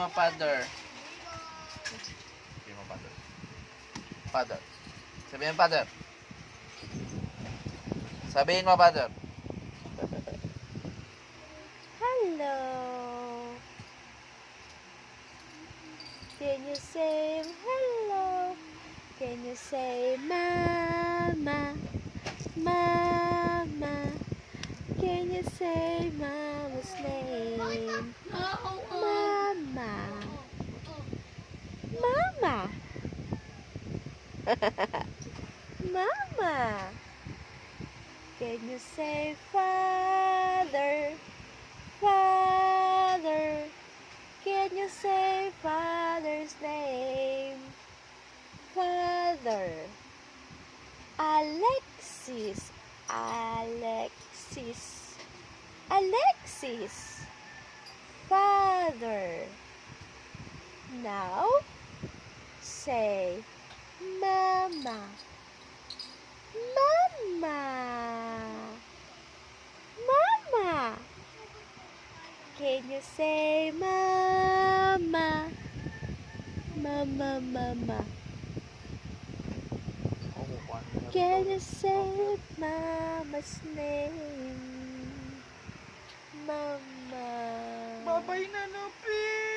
mo, father. Sabihin mo, father. Father. Sabihin mo, father. Sabihin mo, father. Hello. Can you say hello? Can you say mama? Mama. Can you say mama's name? Mama. Mama. Mama. Can you say father? Father. Can you say father's name? Father. Alexis. Alexis. Alexis. Father. Now, say mama. Mama. Mama. Can you say mama? Mama, mama. Can you say mama's name? Mama. Babay na, Lupi!